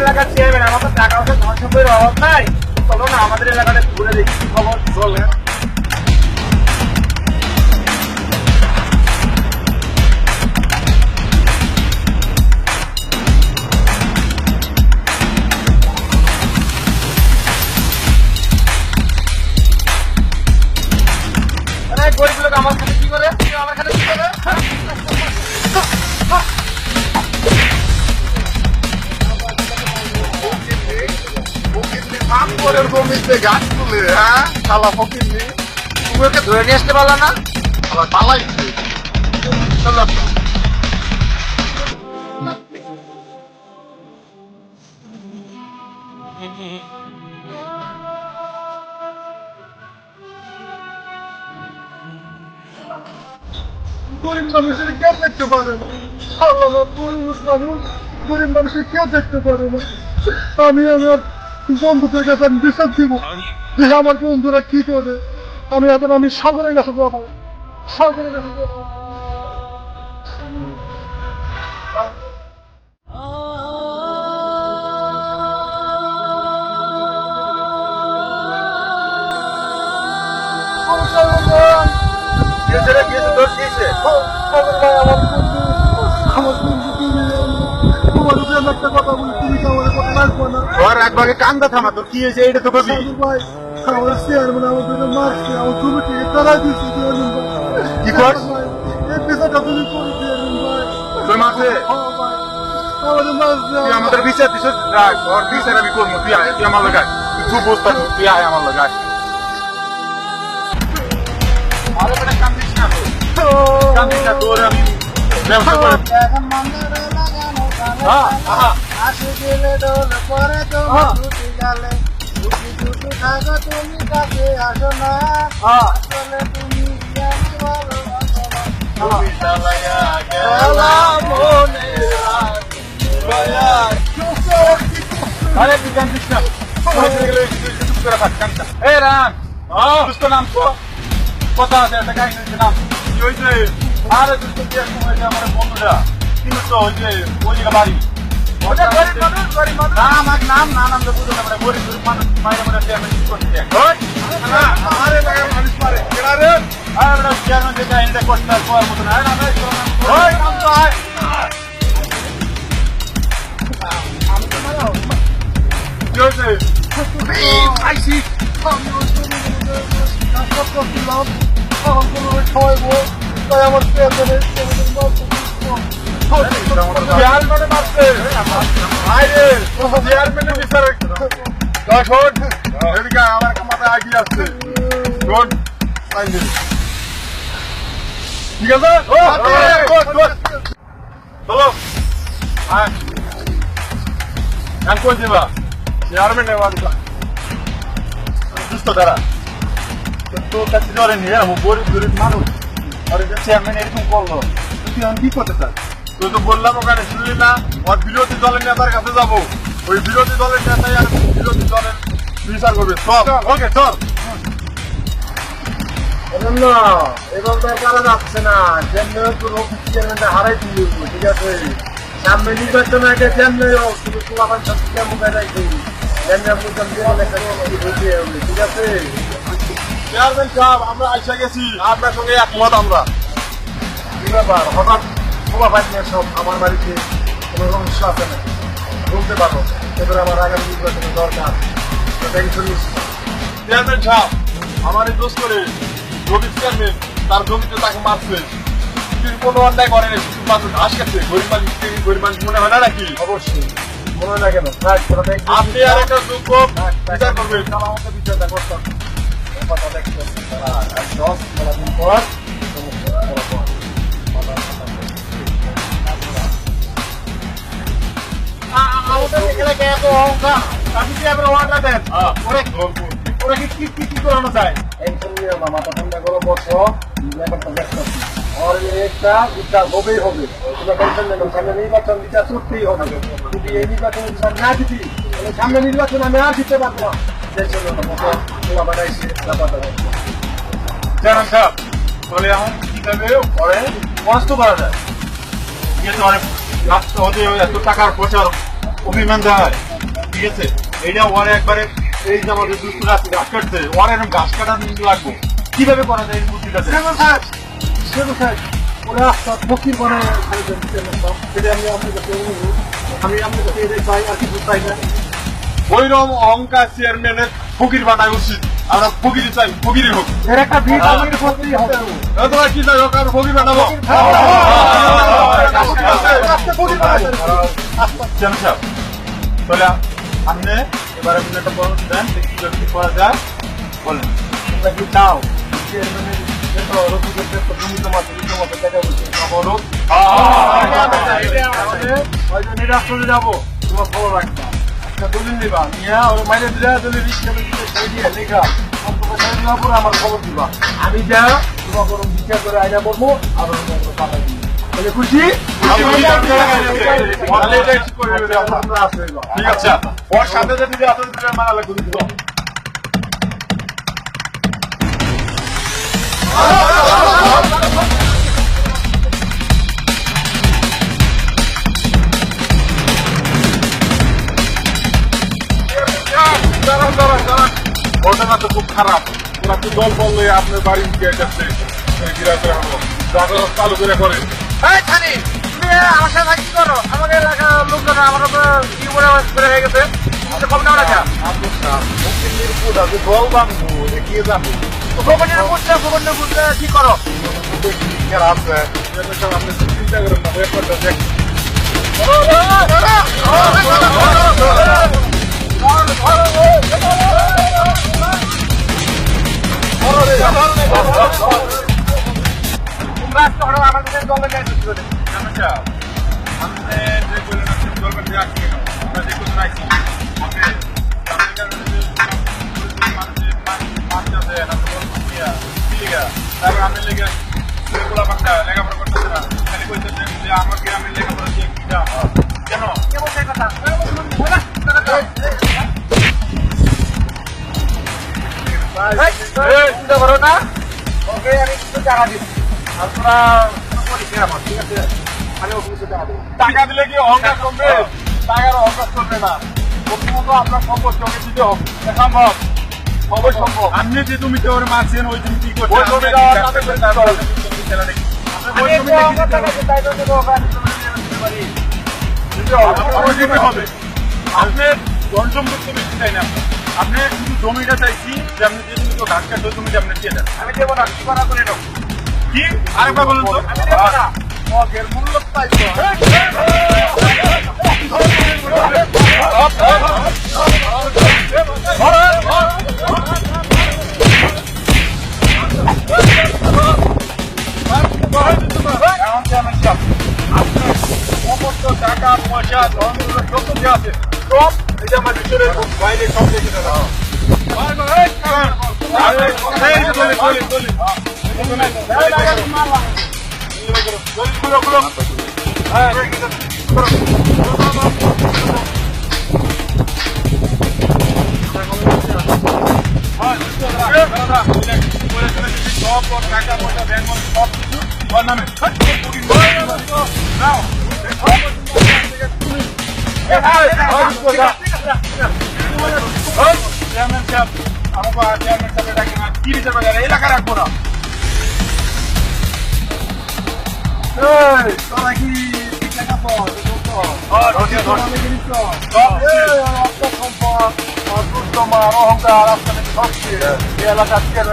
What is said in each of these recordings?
এলাকার চেয়ারম্যান, আমাদের টাকা পয়সা ধন সম্পদের অভাব নাই। চলো না আমাদের এলাকাটা ঘুরে দেখি কি খবর। চলে গরিব লোক আমার সাথে কি করে, আমার সাথে কি করে? জমিতে গাছ তুলে শালা ফকিরনি তুমি ওকে ধরে নিয়ে আসতে পারলা না? আবার পালাই চলো গরিব মানুষের কেউ দেখতে পারে না। আল্লাহ গরিব মানুষের কেউ দেখতে পারে না। আমি আমার বন্ধুদের কাছে আমি বিচার দিব যে আমার বন্ধুরা কি করে। আমি সাগরের কাছে যাবো, সাগরের কাছে যাবো। কান্দা থামা, তোর কি হয়েছে এইটা তো কবি। আমার চেয়ারম্যান আমাদের মারছে, আমার জমি থেকে তারা দিচ্ছে। কি কর এই পেশাটা তুমি করে চেয়ারম্যান ভাই। তোর মাসে আমাদের মারছে। তুই আমাদের বিচার দিস, রাখ ওর বিচার আমি করবো। তুই আয়, তুই আমার লাগাই, তুই বুঝতে, তুই আয় আমার লাগাই। আরে বেটা কান্দিস না, কান্দিস না, তোর আমি ব্যবসা করে। আসে গেলে ডোল পরে তোমার ছুটি গেলে ছুটি থাকো তুমি কাছে আসো না। আসলে তুমি আরে তুই কান্দিস না, এই রান সুস্থ নাম তো কথা আছে, একটা গাড়ি নিয়েছে নাম কি হয়েছে? আরে দুষ্ট কি সময় আমার বন্ধুরা কিন্তু তো ওই যে ওই জায়গা বাড়ি আমার আমার মাথায় আগিয়ে আসছে। ঠিক আছে, চলো কই দেবা চেয়ারম্যান সুস্থ তারা তোর কাছে ধরে নিয়ে গরিব গরিব মানুষ আর চেয়ারম্যান এরকম করলো, তুই আমি কি করতে চাস? তুই তো বললাম ওখানে শুনলি না, ওর বিরোধী দলের নেতার কাছে যাবো। ওই বিরোধী দলের নেতাই আর বিরোধী দলের বিচার করবে। চল ওকে চল। এবং করা যাচ্ছে না, চেয়ারম্যান হারাই দিল। ঠিক আছে, সামনে নির্বাচন আগে চেয়ারম্যান হোক, তুমি তোমার মুখে রাখি ঠিক আছে। চেয়ারম্যান সাহেব আমরা আইসা গেছি, আপনার সঙ্গে একমত আমরা। কি ব্যাপার হঠাৎ তোমার ভাই সব আমার বাড়িতে কোনো সমস্যা আছে না? বলতে পারো এবার আমার আগামী নির্বাচনের দরকার। চেয়ারম্যান সাহেব আমার এই দোষ করে জমির চেয়ারম্যান তার জমিতে তাকে মারছে, কোনো অন্যায় করে শুধুমাত্র ঘাস কাটছে। গরিব মানুষ মনে হয় না নাকি? অবশ্যই মনে হয় না কেন? আপনি আর একটা যোগ্য বিচার করবেন। আমাকে বিচারটা করতাম পর আমাদের এখানে এত অহংকার, আপনি কি আপনার অর্ডার দেন? ওরা কি করানো যায়? মাথা ঠান্ডা করো, বসো, ব্যাপারটা দেখতে আর একটা উদ্ধার হবেই হবে। তোমরা টেনশন নেই, সামনে নির্বাচন বিচার করতেই হবে। যদি এই নির্বাচন বিচার না দিবি তাহলে সামনে নির্বাচন আমি আর দিতে পারবো না। সেই জন্য তোমরা বানাইছে ব্যাপারটা। চেয়ারম্যান সাহেব তাহলে এখন কিভাবে পরে পরাস্ত করা যায়? কিন্তু অনেক এত টাকার প্রচার অভিমান দেওয়া হয়। ঠিক আছে? এইটা ওরে একবারে এই যে আমাদের দুটো গাছ কাটছে, ওরে এরকম গাছ কাটা লাগবো। কিভাবে করা যায় এই বুদ্ধিটা? ওরা ফকির বানায় সেটা আমি আপনার কাছে অনুরোধ, আমি আপনার কাছে এটাই চাই, আর কিছু চাই না। ওইরকম অহংকার চেয়ারম্যানের ফকির বানায় উচিত। আমরা ফকিরই চাই, ফকিরই হোক। এর একটা ভিড় আমাদের করতেই হবে। তোমরা কি চাই হোক, আর ফকির বানাবো। চেয়ারম্যান সাহেব, তাহলে আপনি এবার আপনি একটা পরামর্শ দেন, দেখি কি করা যায় বলেন। তোমরা কি চাও চেয়ারম্যানের যত রোগীদের যত জমিত মাত্র টাকা বলছে আমারও হয়তো নিরাশ্রয় যাবো, তোমার ভালো রাখবা। একটা দলিল নিবা, নিয়ে ওর মাইনে দিলে দলিল হিসেবে দিয়ে লেখা আমার খবর দিবা। আমি যা তোমার কোনো বিচার করে আইনা বলবো, আর পাঠাই দিবো। তাহলে খুশি? ঠিক আছে, ওর সাথে যদি আপনাদের মানা লাগবে দিতে হবে। ঘটনা তো খুব খারাপ। ওরা তো দল বললে আপনার বাড়ি গিয়ে যাচ্ছে চালু করে করে। আমার সাথে কি করো? আমাদের এলাকার লোকজন আমার কি করে হয়ে গেছে, কম নেওয়া রাখা দল বান্ধব এগিয়ে যাবো কি করো? আছে আপনি চিন্তা করেন না, ব্যাপারটা দেখ। আমাদের দলে আমি লেগে লেখাপড়া করতেছে না, খালি কইতেছে যে আমার গ্রামের লেখাপড়া দিয়ে কি দাম কেন? চিন্তা করো না, ওকে আমি কিছু টাকা দিচ্ছি, আর তোরা আমার ঠিক আছে, আমি ওকে কিছু টাকা দেবো। টাকা দিলে কি অহংকার কমবে? টাকার অহংকার চলবে না। প্রথমত আপনার সম্পত্তি ওকে দিতে হবে, সম্ভব সবই সম্ভব। আপনি যে জমিতে ওর মারছেন ওই জমি কি করছেন? হবে আপনার ধন সম্পত্তি বেশি চাই না, আপনি শুধু জমিটা চাইছি যে আপনি যে জমিতে ঘাস কাটবে ওই জমিটা আপনি দিয়ে দেন। আমি দেবো না, কি করা করে নেবো? কি আরেকবার বলুন তো? আমি দেবো না, মগের মূল্য পাইছো। সমস্ত টাকা পয়সা ধন যত যে আছে সব এটা আমার ভিতরে বাইরে সব দেখে দেওয়া। সব টাকা পয়সা ব্যাংক সব কিছু নামে চেয়ারম্যান সাহেব আমাকে চেয়ারম্যান সাহেব ডাকি না, কি বিচার বাজার এলাকা রাখবো না। তোরা কি টাকা পাও?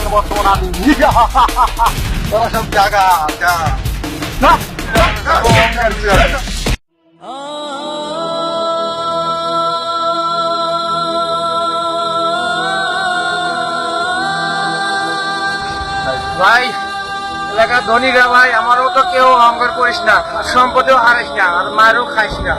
বর্তমান আমি তোরা সব জায়গা ভাই, এলাকার ধনীরা ভাই, আমারও তো কেউ অহংকার করিস না, সম্পদেও হারিস না, আর মারও খাইস না।